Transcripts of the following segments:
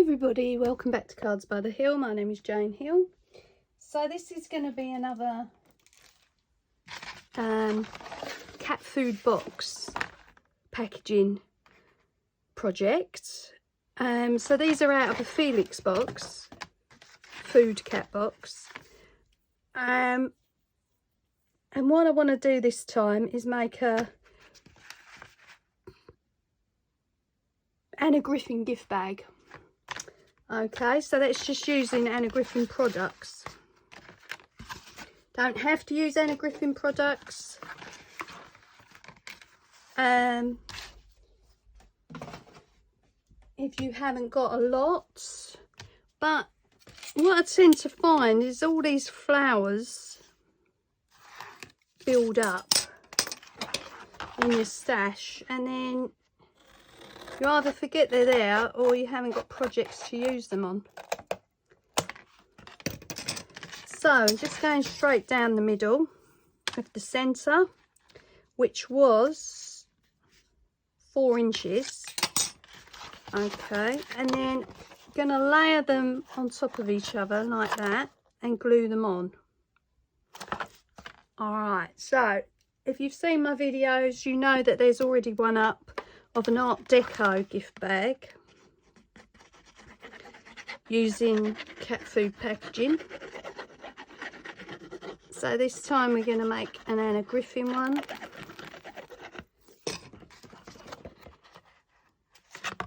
Everybody, welcome back to Cards by the Hill. My name is Jane Hill. So this is going to be another cat food box packaging project. So these are out of a Felix box, food cat box. And what I want to do this time is make a Anna Griffin gift bag. Okay, so that's just using Anna Griffin products. Don't have to use Anna Griffin products. If you haven't got a lot. But what I tend to find is all these flowers build up in your stash, and then you either forget they're there or you haven't got projects to use them on. So I'm just going straight down the middle of the centre, which was 4 inches. Okay, and then going to layer them on top of each other like that and glue them on. Alright, so if you've seen my videos, you know that there's already one up of an Art Deco gift bag using cat food packaging. So this time we're going to make an Anna Griffin one,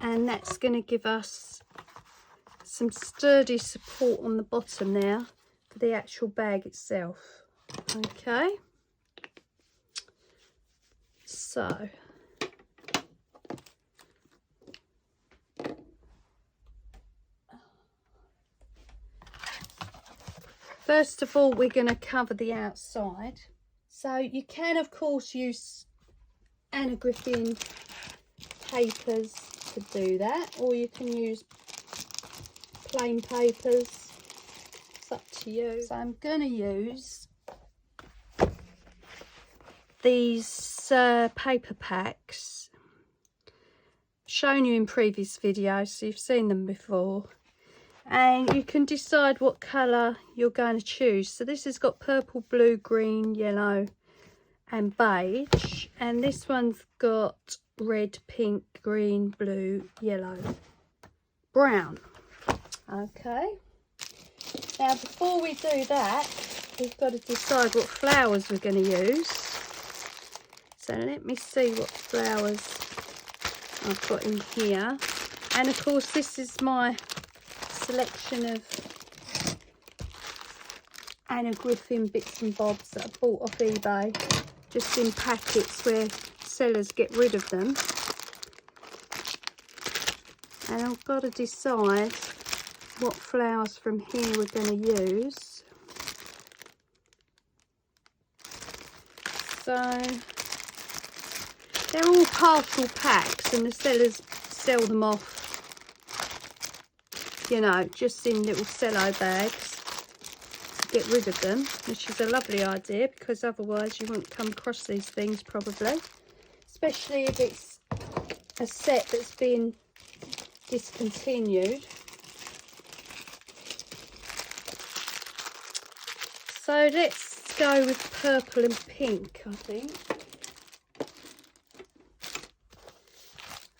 and that's going to give us some sturdy support on the bottom there for the actual bag itself. Okay, so first of all, we're going to cover the outside. So you can, of course, use Anna Griffin papers to do that, or you can use plain papers. It's up to you. So I'm going to use these paper packs. Shown you in previous videos, so you've seen them before. And you can decide what colour you're going to choose. So this has got purple, blue, green, yellow and beige. And this one's got red, pink, green, blue, yellow, brown. Okay. Now before we do that, we've got to decide what flowers we're going to use. So let me see what flowers I've got in here. And of course this is my selection of Anna Griffin bits and bobs that I bought off eBay, just in packets where sellers get rid of them. And I've got to decide what flowers from here we're going to use. So they're all partial packs, and the sellers sell them off, you know, just in little cello bags to get rid of them, which is a lovely idea, because otherwise you wouldn't come across these things probably, especially if it's a set that's been discontinued. So let's go with purple and pink, I think.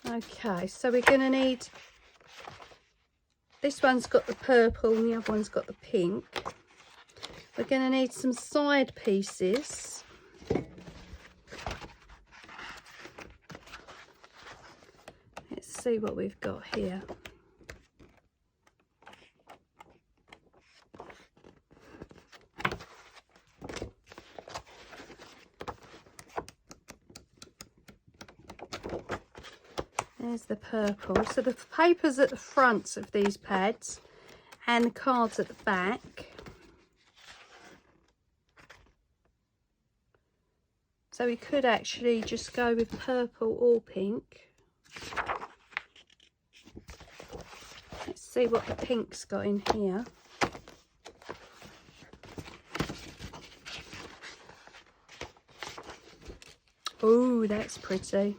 Okay, so we're going to need, this one's got the purple and the other one's got the pink. We're going to need some side pieces. Let's see what we've got here. There's the purple. So the paper's at the front of these pads and the cards at the back. So we could actually just go with purple or pink. Let's see what the pink's got in here. Oh, that's pretty.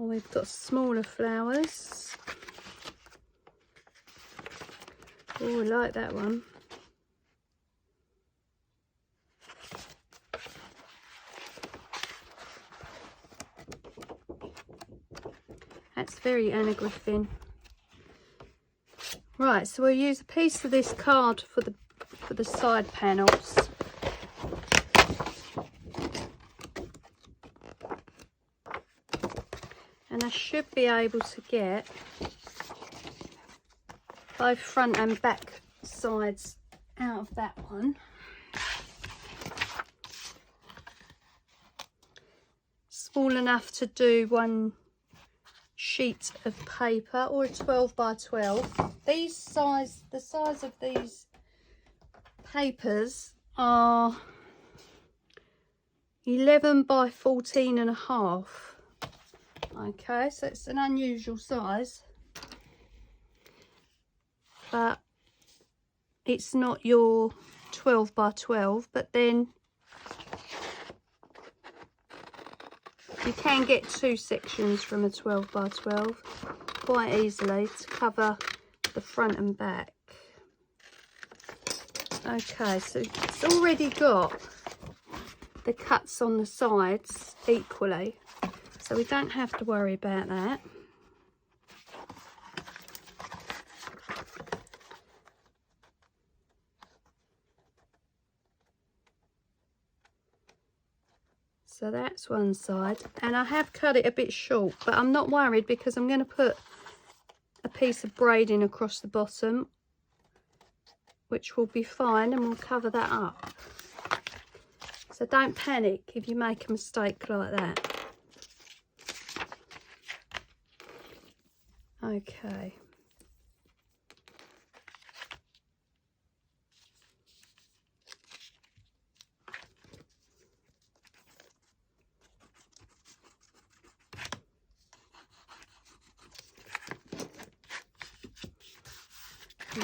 Oh, we've got smaller flowers. Oh, I like that one. That's very Anna Griffin. Right, so we'll use a piece of this card for the side panels. And I should be able to get both front and back sides out of that one. Small enough to do one sheet of paper, or a 12 by 12. The size of these papers are 11 by 14 and a half. Okay, so it's an unusual size, but it's not your 12 by 12. But then you can get two sections from a 12 by 12 quite easily to cover the front and back. Okay, so it's already got the cuts on the sides equally, so we don't have to worry about that. So that's one side, and I have cut it a bit short, but I'm not worried because I'm going to put a piece of braiding across the bottom, which will be fine, and we'll cover that up. So don't panic if you make a mistake like that. Okay.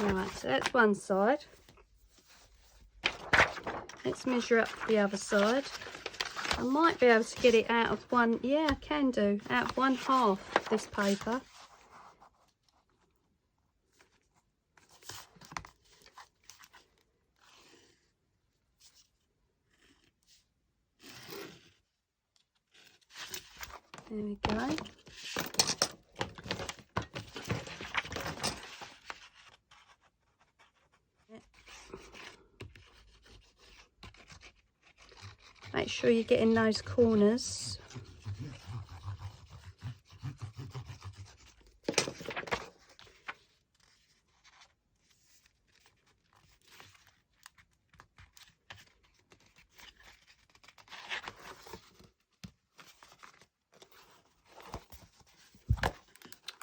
Right, so that's one side. Let's measure up the other side. I might be able to get it out of one, yeah, I can do, out of 1/2 of this paper. There we go. Make sure you're getting those corners.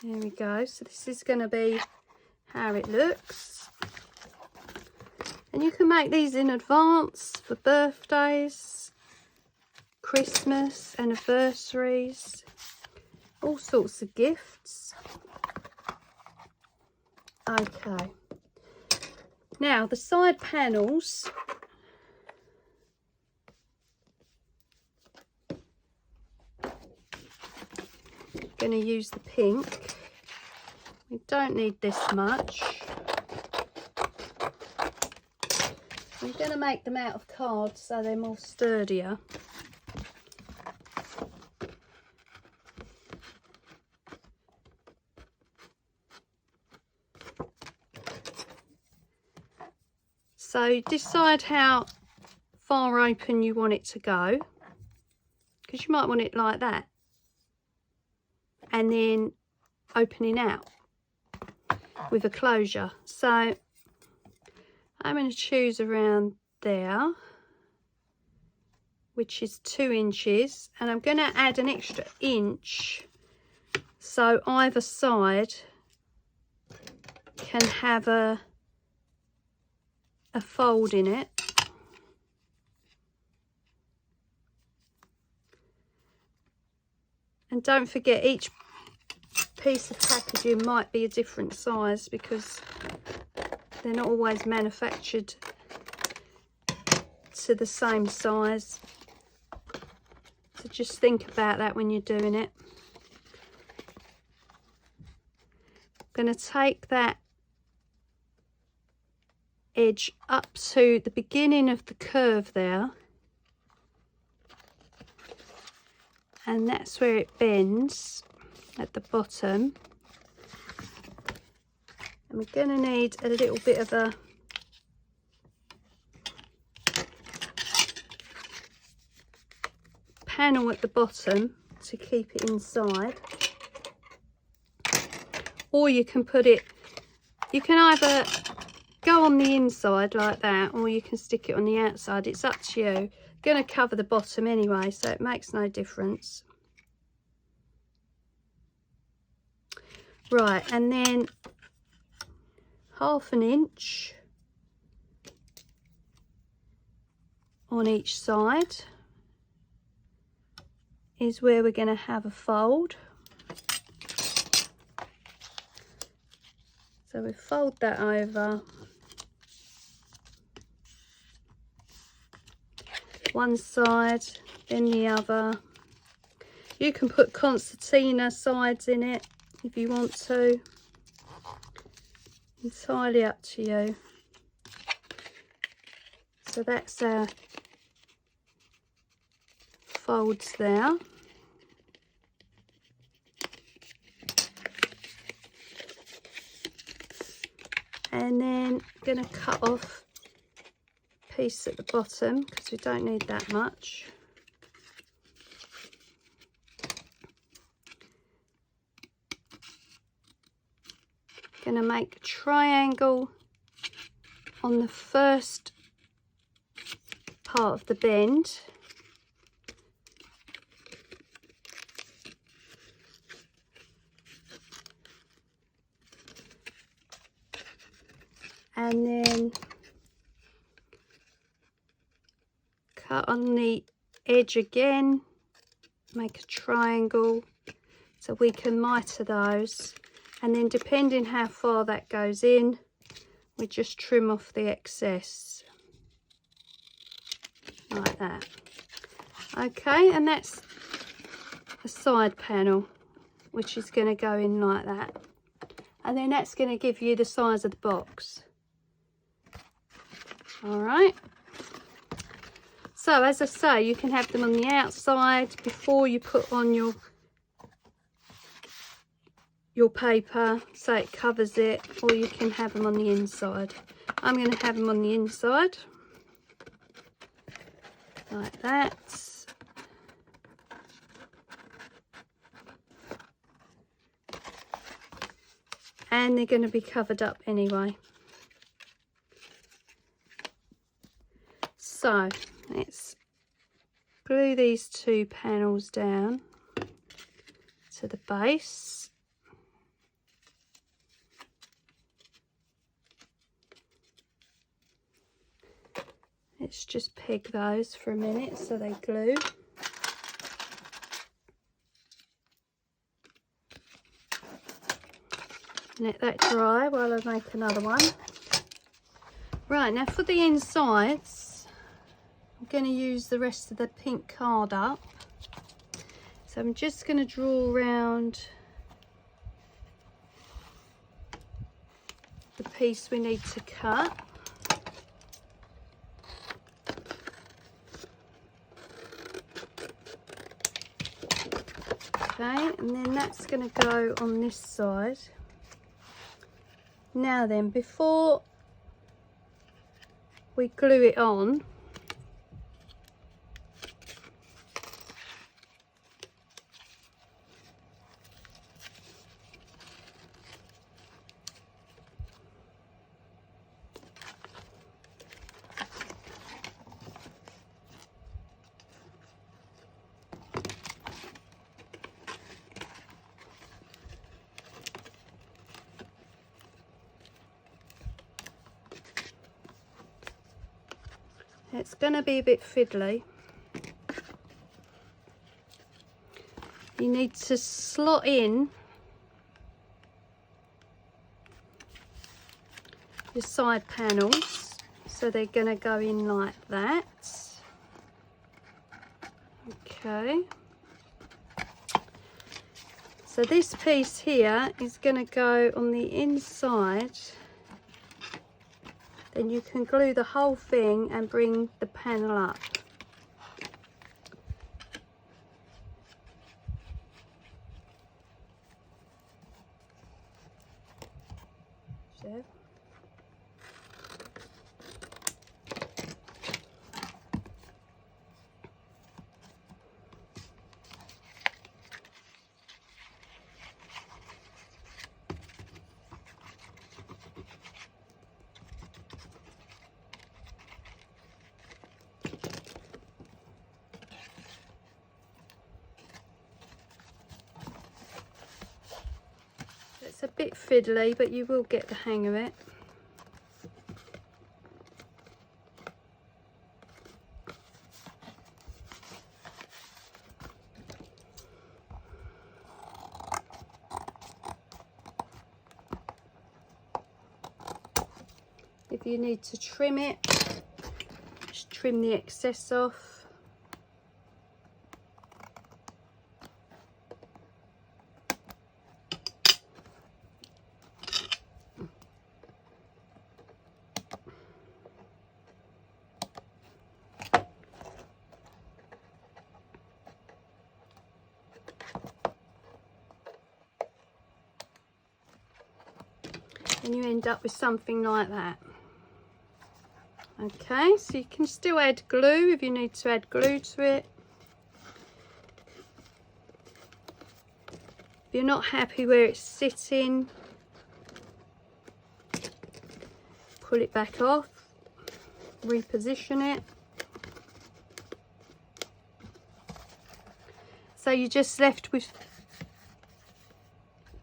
There we go. So this is going to be how it looks. And you can make these in advance for birthdays, Christmas, anniversaries, all sorts of gifts. Okay. Now the side panels, I'm going to use the pink. We don't need this much. I'm going to make them out of card so they're more sturdier. So decide how far open you want it to go, because you might want it like that and then opening out with a closure. So I'm going to choose around there, which is 2 inches, and I'm going to add an extra inch so either side can have a fold in it. And don't forget, each piece of packaging might be a different size because they're not always manufactured to the same size. So just think about that when you're doing it. I'm going to take that edge up to the beginning of the curve there, and that's where it bends at the bottom. And we're going to need a little bit of a panel at the bottom to keep it inside, or you can put it, you can either go on the inside like that, or you can stick it on the outside. It's up to you. Going to cover the bottom anyway, so it makes no difference. Right, and then 1/2 inch on each side is where we're going to have a fold. So we fold that over one side, then the other. You can put concertina sides in it if you want to. Entirely up to you. So that's our folds there. And then I'm going to cut off a piece at the bottom because we don't need that much. Going to make a triangle on the first part of the bend. And then cut on the edge again, make a triangle so we can miter those, and then depending how far that goes in, we just trim off the excess like that. Okay, and that's the side panel, which is going to go in like that, and then that's going to give you the size of the box. All right, so as I say, you can have them on the outside before you put on your paper so it covers it, or you can have them on the inside. I'm going to have them on the inside like that. And they're going to be covered up anyway. So let's glue these two panels down to the base. Let's just peg those for a minute so they glue. Let that dry while I make another one. Right, now for the insides, I'm going to use the rest of the pink card up. So I'm just going to draw around the piece we need to cut. Okay, and then that's going to go on this side. Now then, before we glue it on, it's going to be a bit fiddly. You need to slot in your side panels so they're going to go in like that. Okay. So this piece here is going to go on the inside then you can glue the whole thing and bring the panel up. So. It's a bit fiddly, but you will get the hang of it. If you need to trim it, just trim the excess off. And you end up with something like that. Okay, so you can still add glue if you need to add glue to it. If you're not happy where it's sitting, pull it back off, reposition it. So you're just left with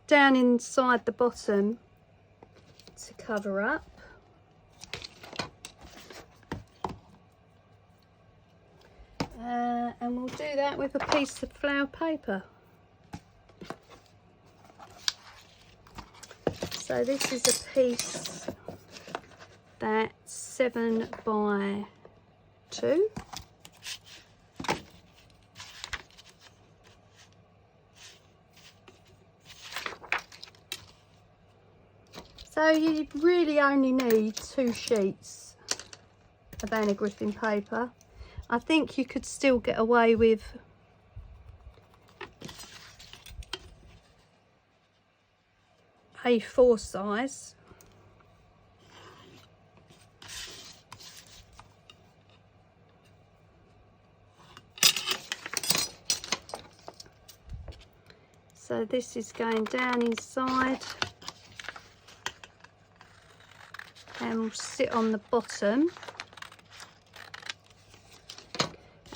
down inside the bottom to cover up. And we'll do that with a piece of flower paper. So this is a piece that's 7 by 2. So you really only need 2 sheets of Anna Griffin paper. I think you could still get away with A4 size. So this is going down inside and will sit on the bottom.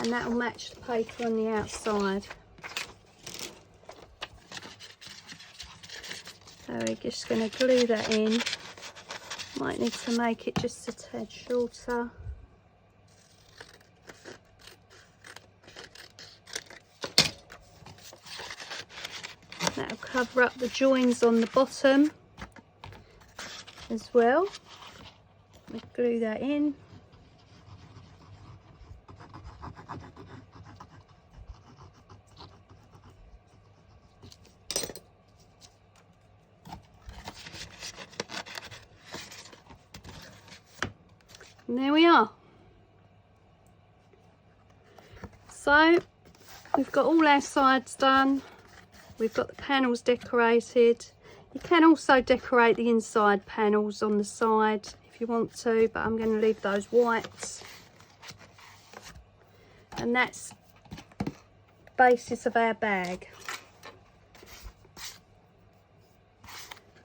And that will match the paper on the outside. So we're just going to glue that in. Might need to make it just a tad shorter. That'll cover up the joins on the bottom as well. We'll glue that in. And there we are. So we've got all our sides done. We've got the panels decorated. You can also decorate the inside panels on the side if you want to, but I'm going to leave those whites. And that's the basis of our bag.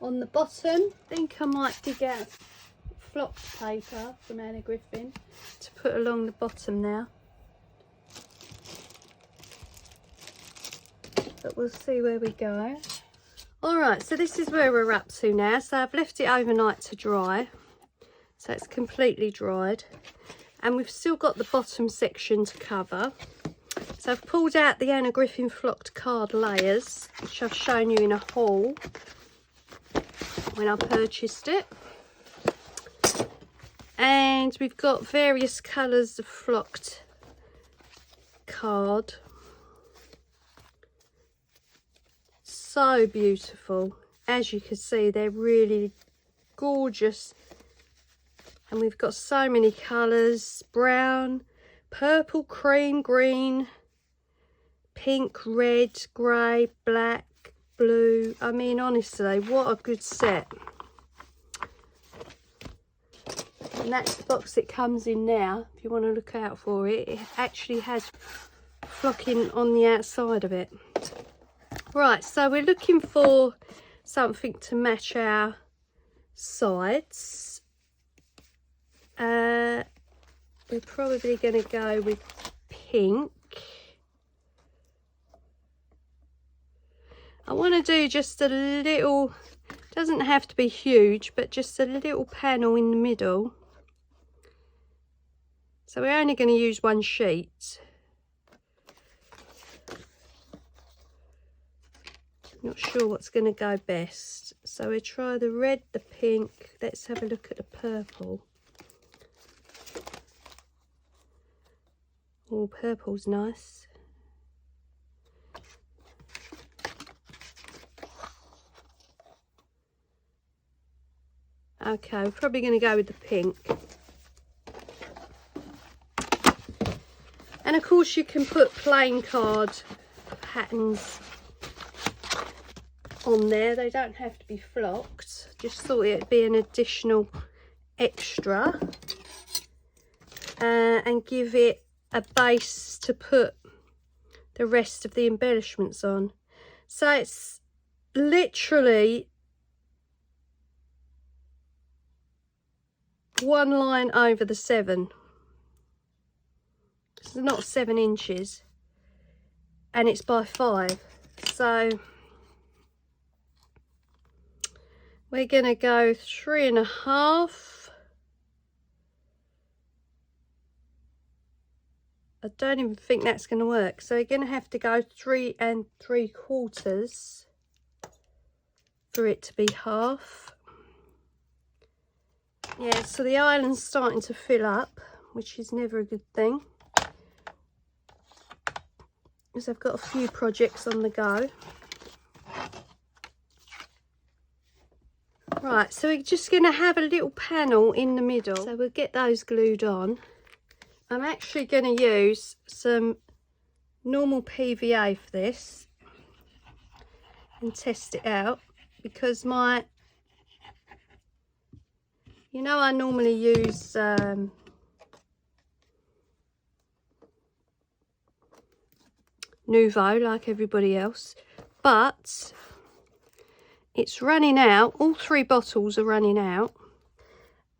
On the bottom, I think I might dig out flocked paper from Anna Griffin to put along the bottom now, but we'll see where we go. Alright, so this is where we're up to now. So I've left it overnight to dry, so it's completely dried, and we've still got the bottom section to cover. So I've pulled out the Anna Griffin flocked card layers, which I've shown you in a haul when I purchased it. And we've got various colours of flocked card. So beautiful. As you can see, they're really gorgeous And we've got so many colours: brown, purple, cream, green, pink, red, grey, black, blue. I mean, honestly, what a good set. And that's the box it comes in now. If you want to look out for it, it actually has flocking on the outside of it. Right, so we're looking for something to match our sides. We're probably going to go with pink. I want to do just a little, doesn't have to be huge, but just a little panel in the middle. So we're only going to use one sheet. Not sure what's going to go best. So we try the red, the pink. Let's have a look at the purple. Oh, purple's nice. Okay, we're probably going to go with the pink. And of course you can put plain card patterns on there. They don't have to be flocked. Just thought it'd be an additional extra. And give it a base to put the rest of the embellishments on. So it's literally one line over the 7. It's not 7 inches, and it's by 5. So we're going to go 3.5. I don't even think that's going to work. So you're going to have to go 3 3/4 for it to be half. Yeah, so the island's starting to fill up, which is never a good thing, because I've got a few projects on the go. Right, so we're just going to have a little panel in the middle. So we'll get those glued on. I'm actually going to use some normal PVA for this and test it out, because I normally use Nouveau like everybody else, but it's running out. All 3 bottles are running out.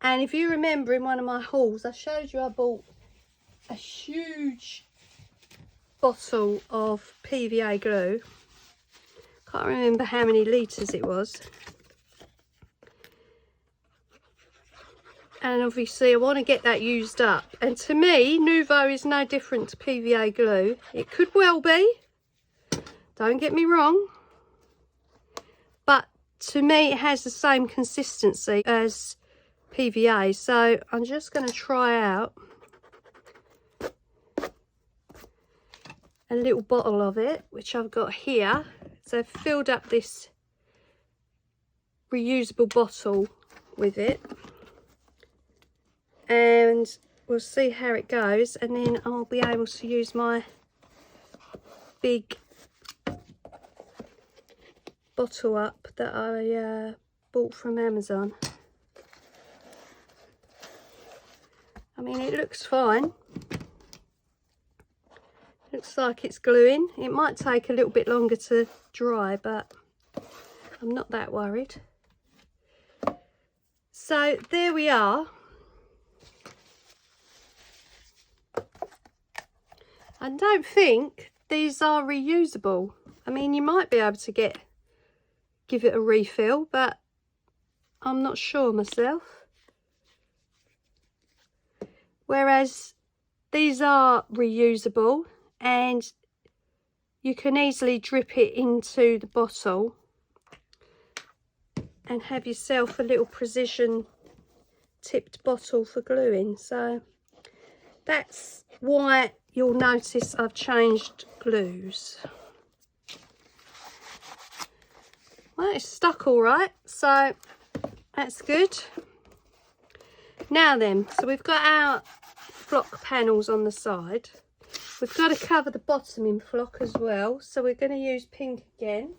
And if you remember, in one of my hauls I showed you I bought a huge bottle of PVA glue. Can't remember how many litres it was. And obviously I want to get that used up. And to me, Nouveau is no different to PVA glue. It could well be, don't get me wrong, but to me it has the same consistency as PVA. So I'm just going to try out a little bottle of it, which I've got here. So I've filled up this reusable bottle with it, and we'll see how it goes, and then I'll be able to use my big bottle up that I bought from Amazon. I mean, it looks fine. Looks like it's gluing. It might take a little bit longer to dry, but I'm not that worried. So there we are. I don't think these are reusable. I mean, you might be able to give it a refill, but I'm not sure myself. Whereas these are reusable, and you can easily drip it into the bottle and have yourself a little precision tipped bottle for gluing. So that's why you'll notice I've changed glues. Well, it's stuck all right, so that's good. Now then, so we've got our flock panels on the side. We've got to cover the bottom in flock as well, so we're going to use pink again.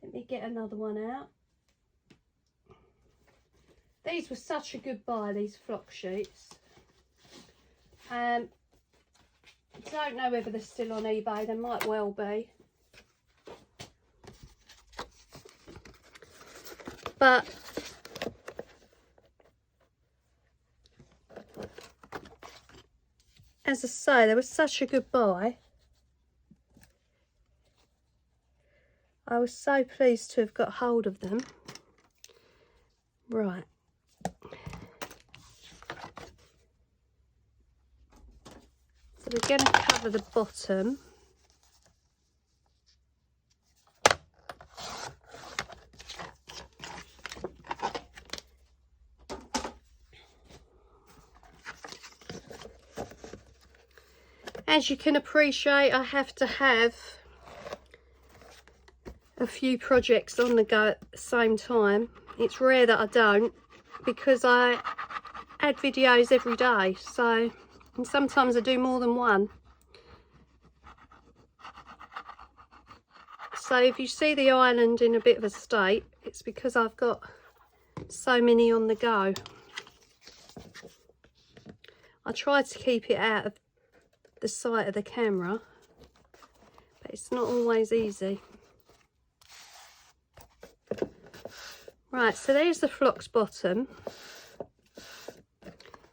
Let me get another one out. These were such a good buy, these flock sheets. Don't know whether they're still on eBay, they might well be. But as I say, they were such a good buy. I was so pleased to have got hold of them. Right. So we're going to cover the bottom. As you can appreciate, I have to have a few projects on the go at the same time. It's rare that I don't, because I add videos every day, so, and sometimes I do more than one. So if you see the island in a bit of a state, it's because I've got so many on the go. I try to keep it out of the sight of the camera, but it's not always easy. Right, so there's the flock's bottom.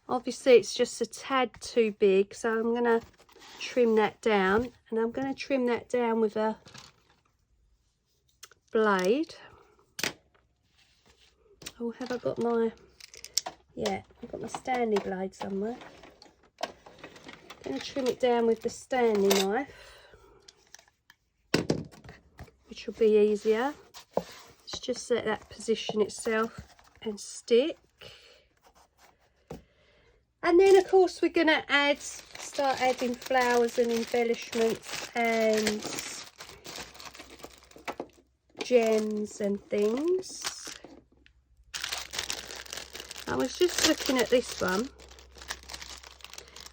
Obviously it's just a tad too big, so I'm going to trim that down, and I'm going to trim that down with a blade. Oh, have I got my, yeah, I've got my Stanley blade somewhere. I'm going to trim it down with the Stanley knife, which will be easier. Let's just let that position itself and stick. And then of course we're going to start adding flowers and embellishments and gems and things. I was just looking at this one.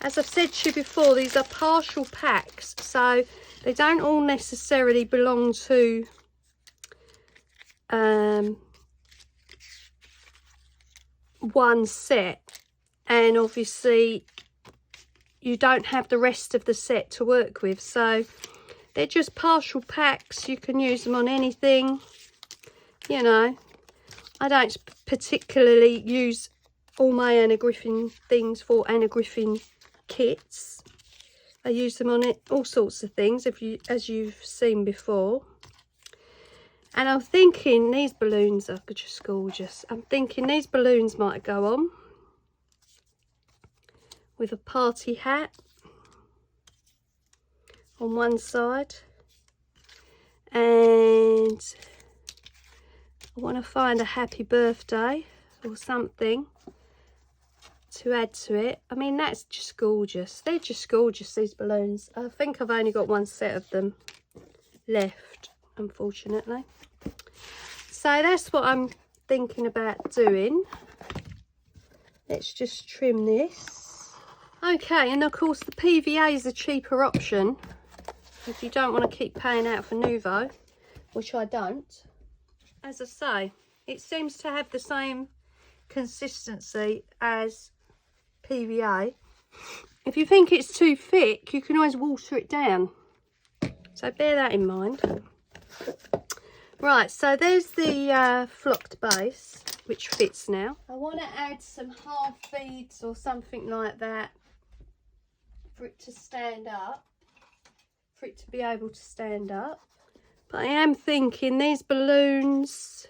As I've said to you before, these are partial packs, so they don't all necessarily belong to one set, and obviously you don't have the rest of the set to work with, so they're just partial packs. You can use them on anything, you know. I don't particularly use all my Anna Griffin things for Anna Griffin kits. I use them on all sorts of things, as you've seen before. And I'm thinking these balloons are just gorgeous. I'm thinking these balloons might go on with a party hat on one side, and I want to find a happy birthday or something to add to it. I mean, that's just gorgeous. They're just gorgeous, these balloons. I think I've only got one set of them left, unfortunately. So that's what I'm thinking about doing. Let's just trim this. Okay, and of course the PVA is a cheaper option if you don't want to keep paying out for Nouveau, which I don't. As I say, it seems to have the same consistency as PVA. If you think it's too thick, you can always water it down, so bear that in mind. Right, so there's the flocked base, which fits now. I want to add some half beads or something like that for it to stand up, for it to be able to stand up. But I am thinking these balloons,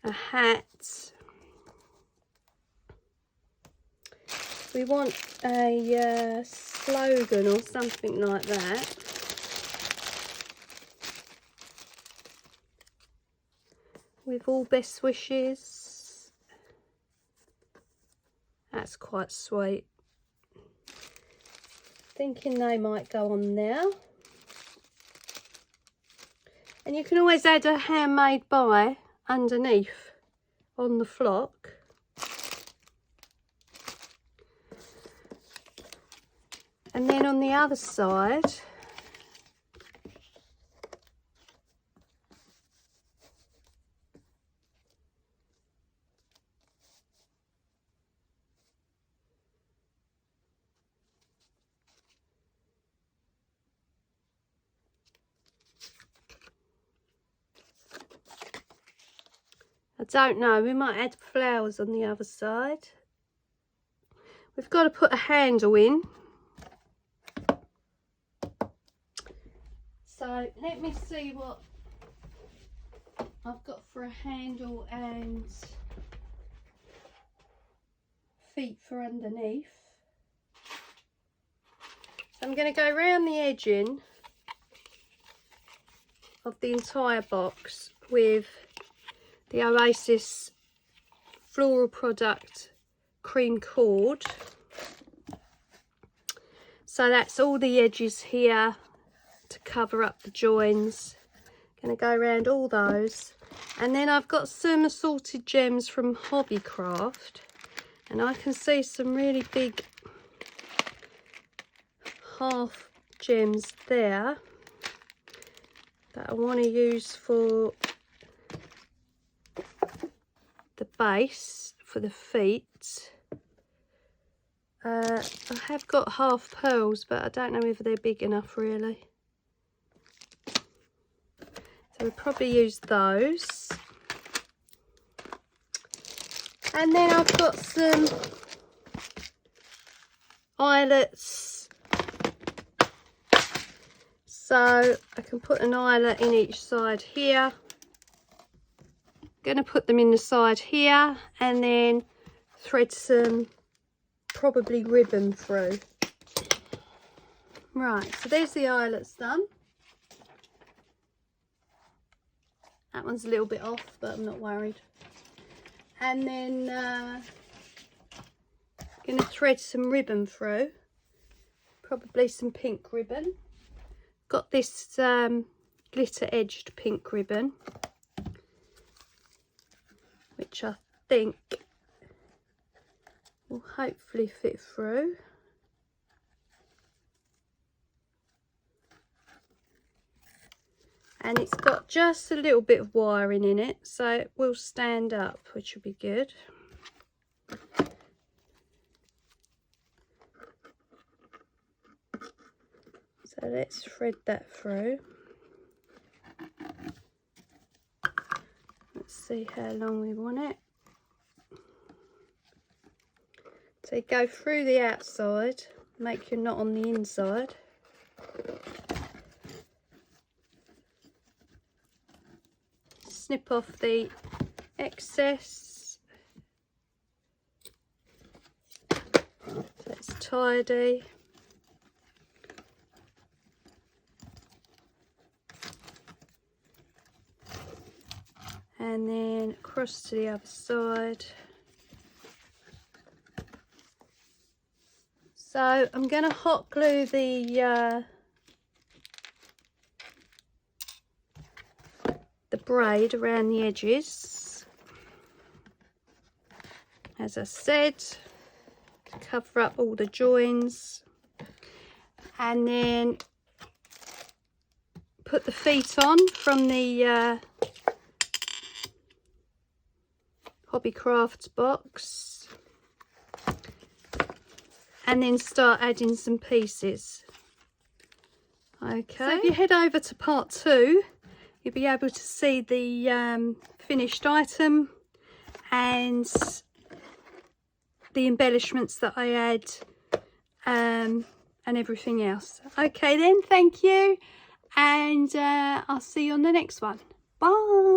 a hat. We want a slogan or something like that. With all best wishes. That's quite sweet. Thinking they might go on now. And you can always add a handmade buy underneath on the flock. And then on the other side, I don't know, we might add flowers on the other side. We've got to put a handle in. So let me see what I've got for a handle and feet for underneath. So I'm going to go around the edging of the entire box with the Oasis Floral Product cream cord. So that's all the edges here to cover up the joins. Going to go around all those. And then I've got some assorted gems from Hobbycraft, and I can see some really big half gems there that I want to use for the base for the feet. I have got half pearls, but I don't know whether they're big enough really. So we'll probably use those. And then I've got some eyelets. So I can put an eyelet in each side here. Going to put them in the side here and then thread some probably ribbon through. Right, so there's the eyelets done. That one's a little bit off, but I'm not worried. And then going to thread some ribbon through, probably some pink ribbon. Got this glitter edged pink ribbon, which I think will hopefully fit through. And it's got just a little bit of wiring in it, so it will stand up, which will be good. So let's thread that through. Let's see how long we want it. So you go through the outside, make your knot on the inside. Snip off the excess. So it's tidy. And then across to the other side. So I'm going to hot glue the braid around the edges, as I said, to cover up all the joins, and then put the feet on from the Hobbycraft box, and then start adding some pieces. Okay, so if you head over to part 2, you'll be able to see the finished item and the embellishments that I add and everything else. Okay then, thank you, and I'll see you on the next one. Bye.